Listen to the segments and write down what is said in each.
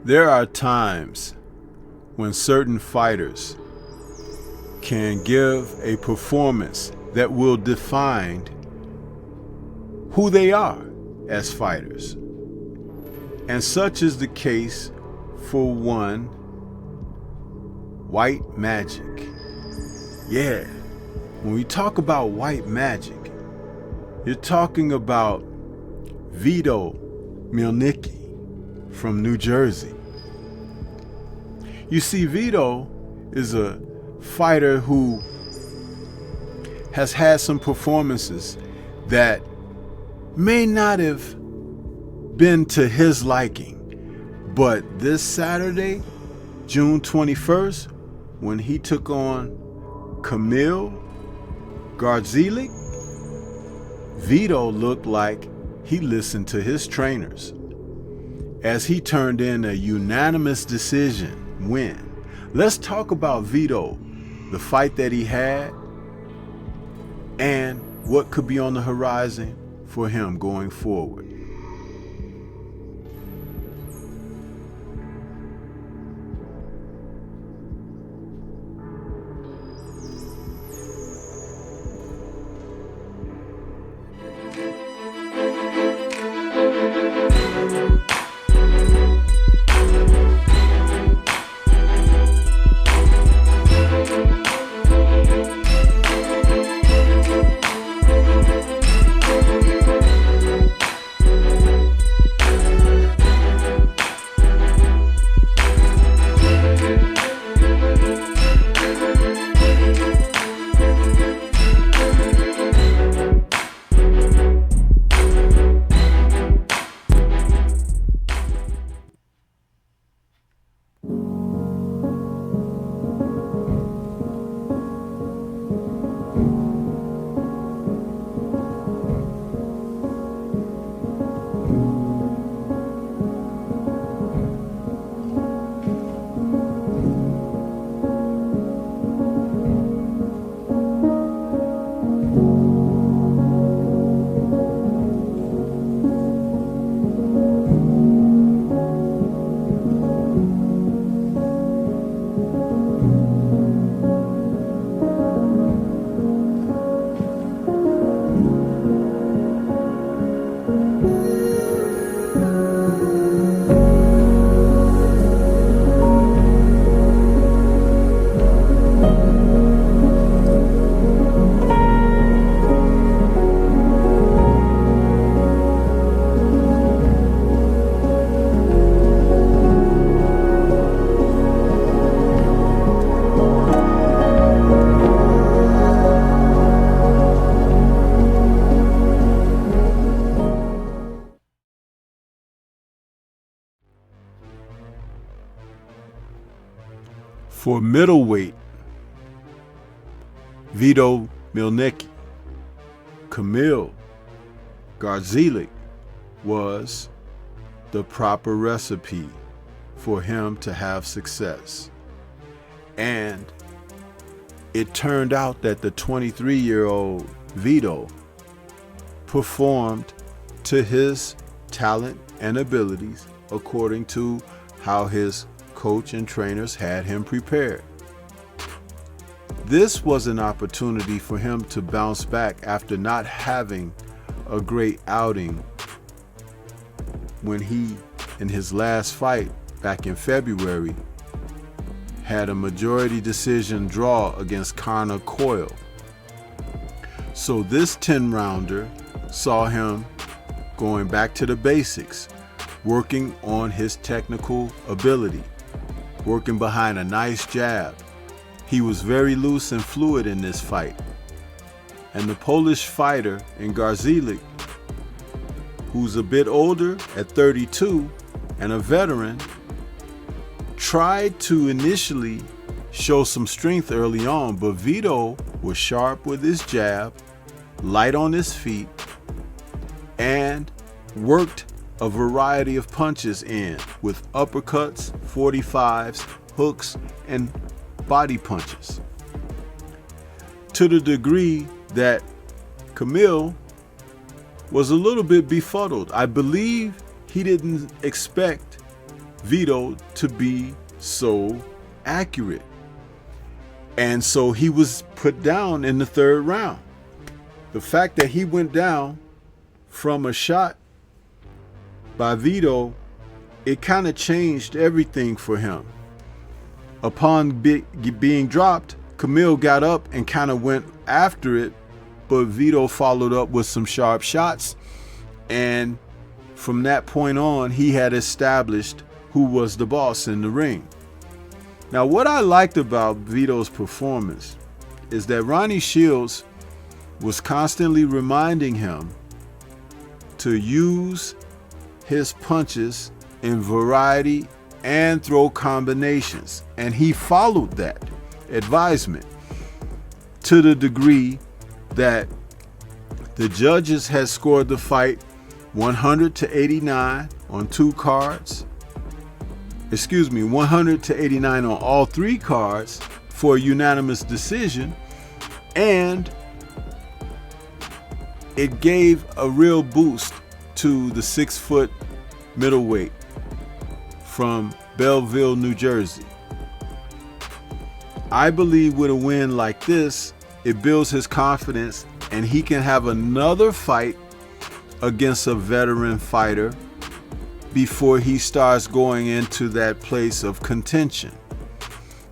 There are times when certain fighters can give a performance that will define who they are as fighters. And such is the case for one White Magic. Yeah, when we talk about White Magic, you're talking about Vito Mielnicki from New Jersey. You see, Vito is a fighter who has had some performances that may not have been to his liking, but this Saturday, June 21st, when he took on Kamil Gardzielik, Vito looked like he listened to his trainers as he turned in a unanimous decision win. Let's talk about Vito, the fight that he had, and what could be on the horizon for him going forward. For middleweight, Vito Mielnicki, Kamil Gardzielik was the proper recipe for him to have success. And it turned out that the 23-year-old Vito performed to his talent and abilities according to how his coach and trainers had him prepared. This was an opportunity for him to bounce back after not having a great outing when he, in his last fight back in February, had a majority decision draw against Connor Coyle. So this 10-rounder saw him going back to the basics, working on his technical ability, working behind a nice jab. He was very loose and fluid in this fight. And the Polish fighter in Gardzielik, who's a bit older at 32 and a veteran, tried to initially show some strength early on, but Vito was sharp with his jab, light on his feet, and worked a variety of punches in with uppercuts, 45s, hooks, and body punches. To the degree that Kamil was a little bit befuddled. I believe he didn't expect Vito to be so accurate. And so he was put down in the 3rd round. The fact that he went down from a shot by Vito, it kind of changed everything for him. Upon being dropped, Kamil got up and kind of went after it, but Vito followed up with some sharp shots. And from that point on, he had established who was the boss in the ring. Now, what I liked about Vito's performance is that Ronnie Shields was constantly reminding him to use his punches in variety and throw combinations. And he followed that advisement to the degree that the judges had scored the fight 100-89 on 2 cards. 100-89 on all 3 cards for a unanimous decision. And it gave a real boost to the 6-foot middleweight from Belleville, New Jersey. I believe with a win like this, it builds his confidence and he can have another fight against a veteran fighter before he starts going into that place of contention.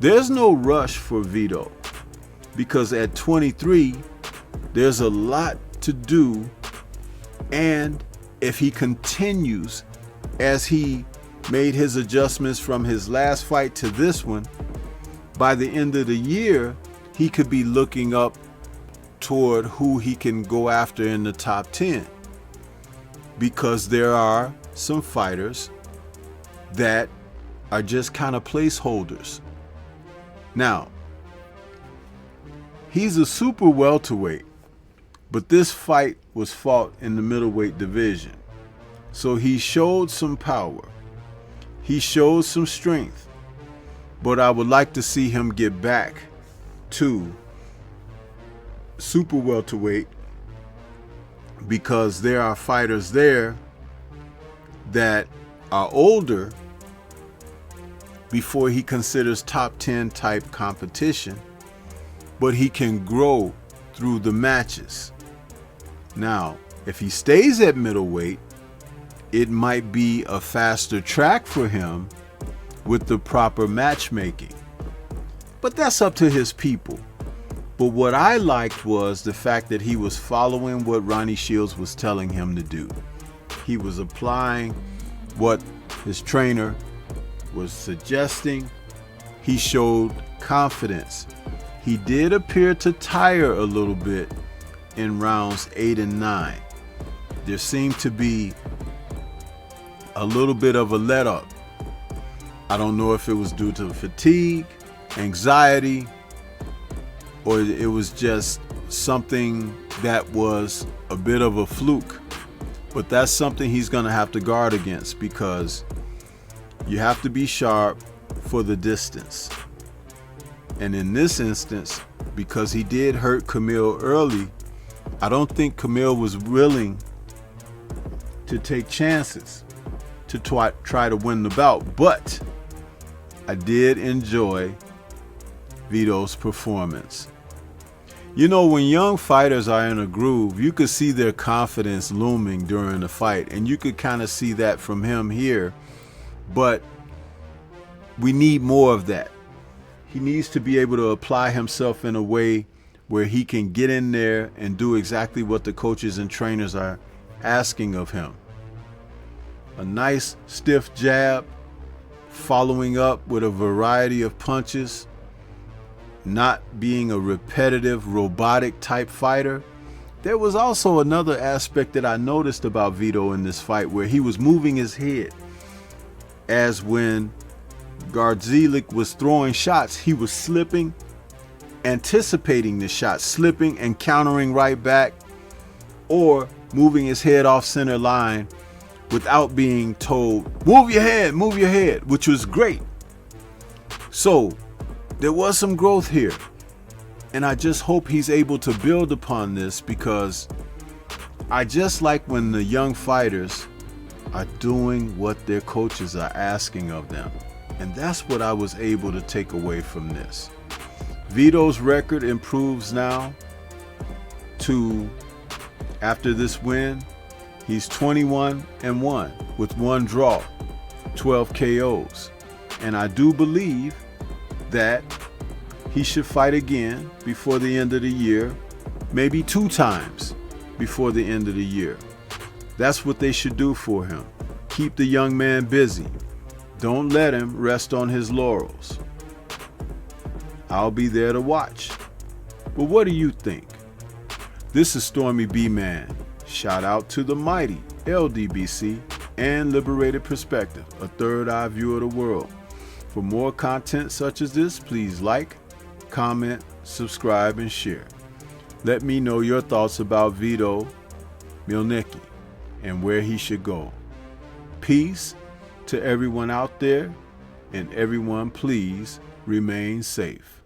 There's no rush for Vito because at 23, there's a lot to do. And if he continues as he made his adjustments from his last fight to this one, by the end of the year, he could be looking up toward who he can go after in the top 10. Because there are some fighters that are just kind of placeholders. Now, he's a super welterweight, but this fight was fought in the middleweight division. So he showed some power. He showed some strength. But I would like to see him get back to super welterweight, because there are fighters there that are older before he considers top 10 type competition, but he can grow through the matches. Now, if he stays at middleweight, it might be a faster track for him with the proper matchmaking. But that's up to his people. But what I liked was the fact that he was following what Ronnie Shields was telling him to do. He was applying what his trainer was suggesting. He showed confidence. He did appear to tire a little bit in rounds 8 and 9. There seemed to be a little bit of a let up. I don't know if it was due to fatigue, anxiety, or it was just something that was a bit of a fluke. But that's something he's going to have to guard against, because you have to be sharp for the distance. And in this instance, because he did hurt Kamil early, I don't think Kamil was willing to take chances to try to win the bout. But I did enjoy Vito's performance. You know, when young fighters are in a groove, you could see their confidence looming during the fight, and you could kind of see that from him here. But we need more of that. He needs to be able to apply himself in a way where he can get in there and do exactly what the coaches and trainers are asking of him. A nice stiff jab, following up with a variety of punches, not being a repetitive, robotic type fighter. There was also another aspect that I noticed about Vito in this fight, where he was moving his head. As when Gardzielik was throwing shots, he was slipping, anticipating the shot, slipping and countering right back, or moving his head off center line without being told, move your head, which was great. So there was some growth here, and I just hope he's able to build upon this, because I just like when the young fighters are doing what their coaches are asking of them. And that's what I was able to take away from this. Vito's record improves now to, after this win, he's 21-1 with 1 draw, 12 KOs. And I do believe that he should fight again before the end of the year, maybe 2 times before the end of the year. That's what they should do for him. Keep the young man busy. Don't let him rest on his laurels. I'll be there to watch. But what do you think? This is Stormy B-Man. Shout out to the mighty LDBC and Liberated Perspective, a third eye view of the world. For more content such as this, please like, comment, subscribe, and share. Let me know your thoughts about Vito Mielnicki and where he should go. Peace to everyone out there, and everyone please remain safe.